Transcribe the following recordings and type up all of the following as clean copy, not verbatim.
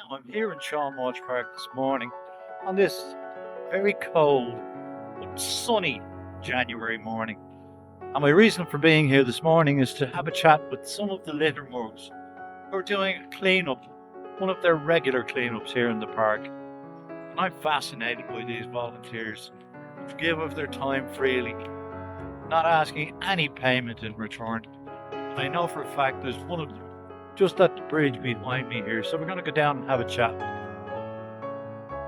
Now, I'm here in Sean Walsh Park this morning on this very cold but sunny January morning. And my reason for being here this morning is to have a chat with some of the litter mugs who are doing a cleanup, one of their regular cleanups here in the park. And I'm fascinated by these volunteers who give of their time freely, not asking any payment in return. And I know for a fact there's one of them just at the bridge behind me here, so we're going to go down and have a chat with them.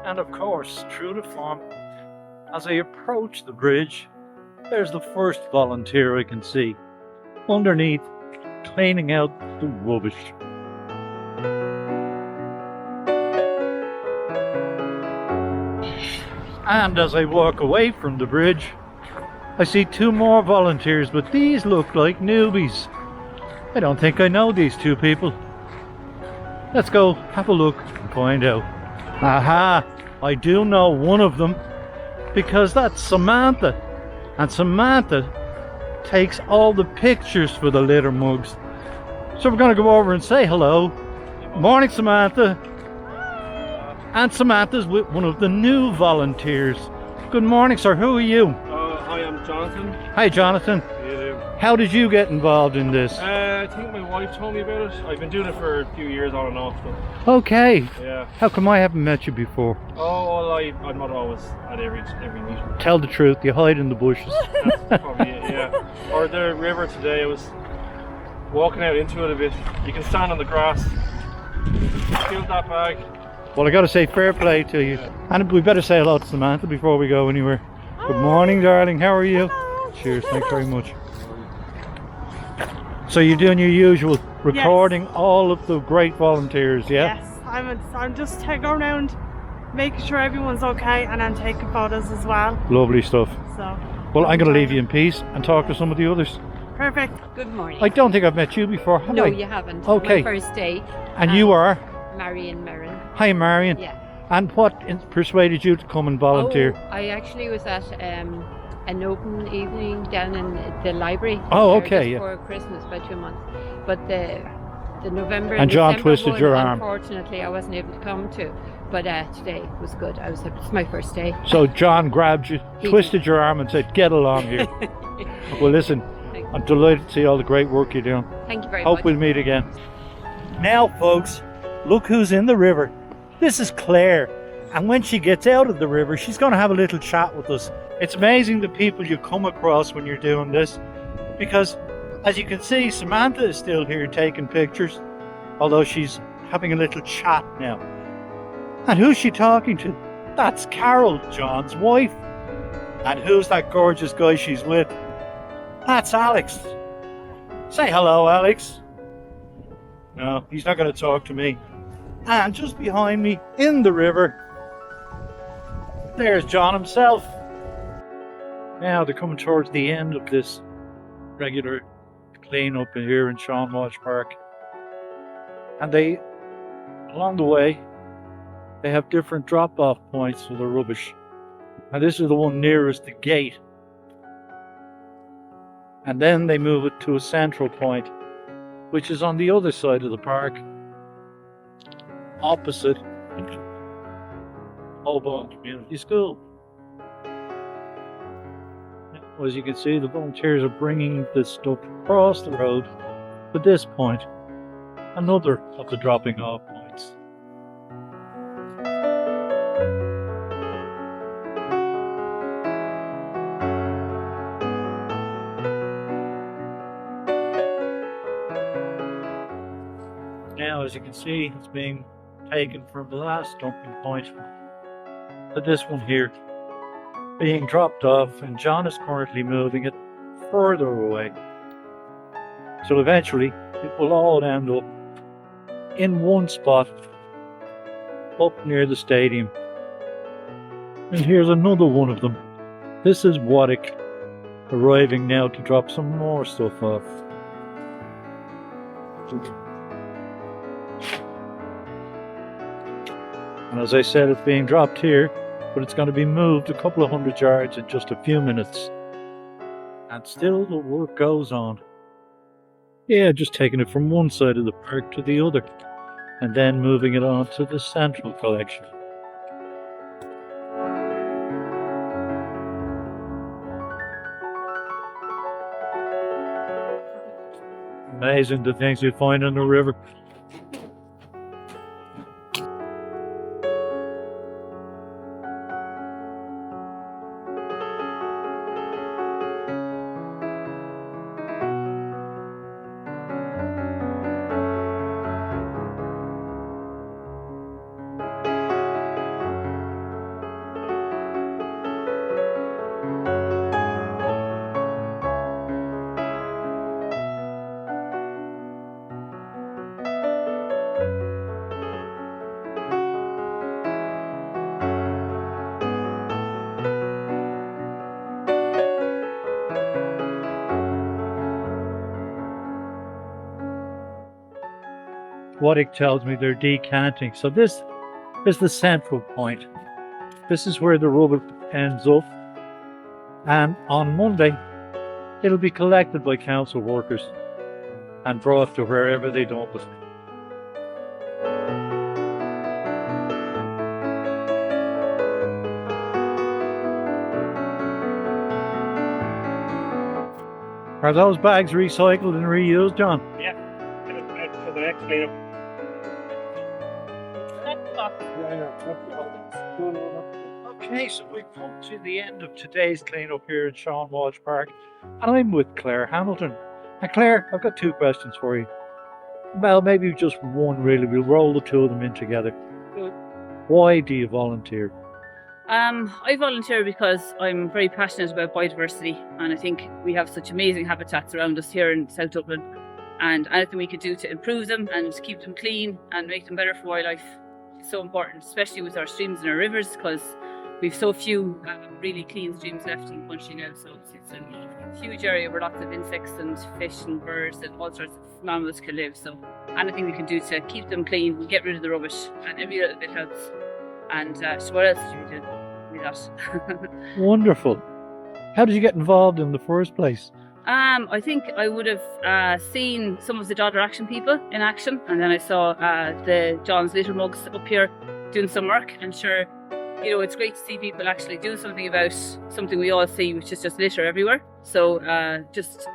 And of course, true to form, as I approach the bridge, there's the first volunteer I can see, underneath, cleaning out the rubbish. And as I walk away from the bridge, I see two more volunteers, but these look like newbies. I don't think I know these two people. Let's go have a look and find out. Aha! I do know one of them, because that's Samantha. And Samantha takes all the pictures for the litter mugs. So we're going to go over and say hello. Morning, Samantha. And Samantha's with one of the new volunteers. Good morning, sir. Who are you? Hi, I'm Jonathan. Hi, Jonathan. How you doing? How did you get involved in this? I think my wife told me about it. I've been doing it for a few years on and off. But Okay. yeah. How come I haven't met you before? Oh, well, I'm not always at every meeting. Tell the truth, you hide in the bushes. That's probably it, yeah. Or the river today, I was walking out into it a bit. You can stand on the grass, filled that bag. Well, I got to say fair play to you. And we better say hello to Samantha before we go anywhere. Good morning, darling. How are you? Cheers. Thanks very much. So you're doing your usual, recording all of the great volunteers, yeah? Yes, I'm just going around making sure everyone's okay and then taking photos as well. Lovely stuff. So. Well, I'm going to leave you in peace and talk to some of the others. Perfect. Good morning. I don't think I've met you before, have No, I? you haven't. Okay. My first day. And you are? Marion Merrin. Hi, Marion. Yeah. And what persuaded you to come and volunteer? Oh, I actually was at an open evening down in the library. Oh, there okay, just yeah. For Christmas, by 2 months. But the November And John December twisted one, your arm. Unfortunately, I wasn't able to come to. But today was good. It's my first day. So John grabbed you, He twisted your arm and said, get along here. Well, listen, I'm delighted to see all the great work you're doing. Thank you very Hope much. we'll meet again. Now, folks, look who's in the river. This is Claire. And when she gets out of the river, she's going to have a little chat with us. It's amazing the people you come across when you're doing this. Because, as you can see, Samantha is still here taking pictures. Although she's having a little chat now. And who's she talking to? That's Carol, John's wife. And who's that gorgeous guy she's with? That's Alex. Say hello, Alex. No, he's not going to talk to me. And just behind me, in the river, there's John himself. Now they're coming towards the end of this regular clean-up here in Sean Walsh Park. And they, along the way, they have different drop-off points for the rubbish. And this is the one nearest the gate. And then they move it to a central point, which is on the other side of the park, opposite Holborn Community School. As you can see, the volunteers are bringing this stuff across the road to this point, another of the dropping off points. Now, as you can see, it's being taken from the last dumping point to this one here, being dropped off, and John is currently moving it further away. So eventually, it will all end up in one spot up near the stadium. And here's another one of them. This is Waddick arriving now to drop some more stuff off. And as I said, it's being dropped here, but it's going to be moved a couple of 100 yards in just a few minutes. And still the work goes on. Yeah, just taking it from one side of the park to the other. and then moving it on to the central collection. Amazing the things you find in the river. Waddick tells me they're decanting. So this is the central point. This is where the rubber ends up. And on Monday, it'll be collected by council workers and brought to wherever they dump it. Are those bags recycled and reused, John? Yeah. For the next cleanup. Okay, so we've come to the end of today's cleanup here at Sean Walsh Park, and I'm with Claire Hamilton. And Claire, I've got two questions for you. Well, maybe just one really. We'll roll the two of them in together. Good. Why do you volunteer? I volunteer because I'm very passionate about biodiversity, and I think we have such amazing habitats around us here in South Dublin, and anything we could do to improve them and keep them clean and make them better for wildlife is so important, especially with our streams and our rivers, because we've so few really clean streams left in the country now. So it's a huge area where lots of insects and fish and birds and all sorts of mammals can live. So anything we can do to keep them clean, get rid of the rubbish, and every little bit helps. And so what else do we do? That. Wonderful. How did you get involved in the first place? I think I would have seen some of the Dodder Action people in action, and then I saw the John's Litter Mugs up here doing some work. And sure, you know, it's great to see people actually do something about something we all see, which is just litter everywhere. So just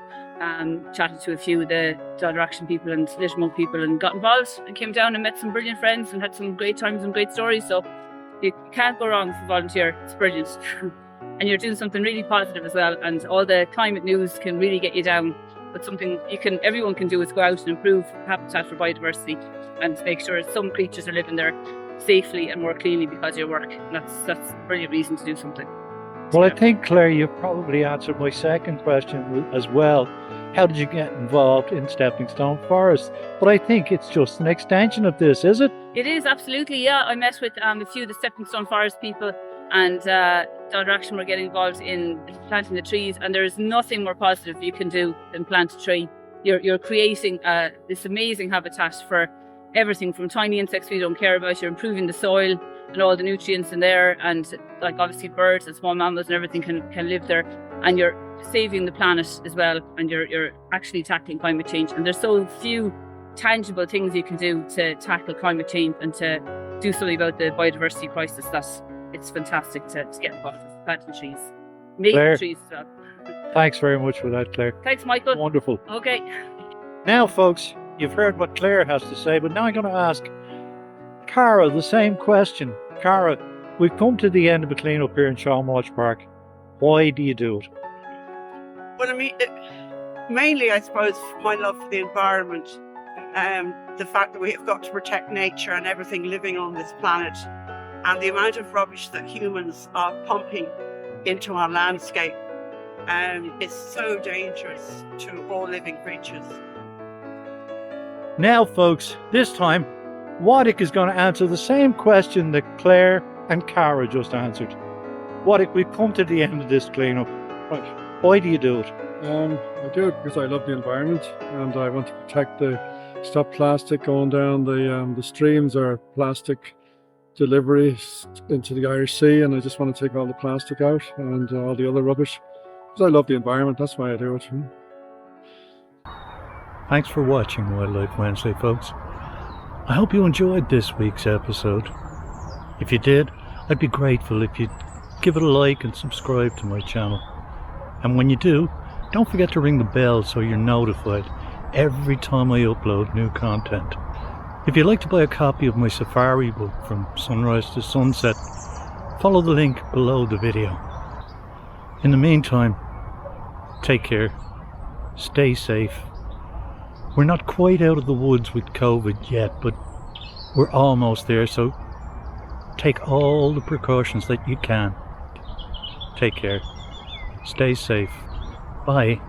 chatted to a few of the Dodder Action people and Litter Mug people and got involved and came down and met some brilliant friends and had some great times and great stories. So you can't go wrong if you volunteer. It's brilliant. And you're doing something really positive as well, and all the climate news can really get you down. But something everyone can do is go out and improve habitat for biodiversity and make sure some creatures are living there safely and more cleanly because of your work. And that's a brilliant reason to do something. Well, I think, Claire, you've probably answered my second question as well. How did you get involved in Stepping Stone Forest? But I think it's just an extension of this, is it? It is, absolutely, yeah. I met with a few of the Stepping Stone Forest people, and Dodder Action were getting involved in planting the trees, and there is nothing more positive you can do than plant a tree. You're creating this amazing habitat for everything from tiny insects we don't care about. You're improving the soil and all the nutrients in there, and like obviously birds and small mammals and everything can live there, and you're saving the planet as well, and you're actually tackling climate change. And there's so few tangible things you can do to tackle climate change and to do something about the biodiversity crisis that it's fantastic to get involved with planting trees, making Claire, trees as well. Thanks very much for that, Claire. Thanks, Michael. Wonderful. Okay. Now, folks, you've heard what Claire has to say, but now I'm going to ask Cara the same question. Cara, we've come to the end of the cleanup here in Sean Walsh Park. Why do you do it? Well, I mean, mainly, I suppose, my love for the environment, the fact that we have got to protect nature and everything living on this planet, and the amount of rubbish that humans are pumping into our landscape is so dangerous to all living creatures. Now, folks, this time, Waddick is going to answer the same question that Claire and Cara just answered. Waddick, we've come to the end of this cleanup. Right. Why do you do it? I do it because I love the environment and I want to protect stop plastic going down the streams or plastic deliveries into the Irish Sea, and I just want to take all the plastic out and all the other rubbish because I love the environment. That's why I do it. Thanks for watching Wildlife Wednesday, folks. I hope you enjoyed this week's episode. If you did, I'd be grateful if you'd give it a like and subscribe to my channel. And when you do, don't forget to ring the bell so you're notified every time I upload new content. If you'd like to buy a copy of my safari book From Sunrise to Sunset, follow the link below the video. In the meantime, take care, stay safe. We're not quite out of the woods with COVID yet, but we're almost there, so take all the precautions that you can. Take care, stay safe, bye.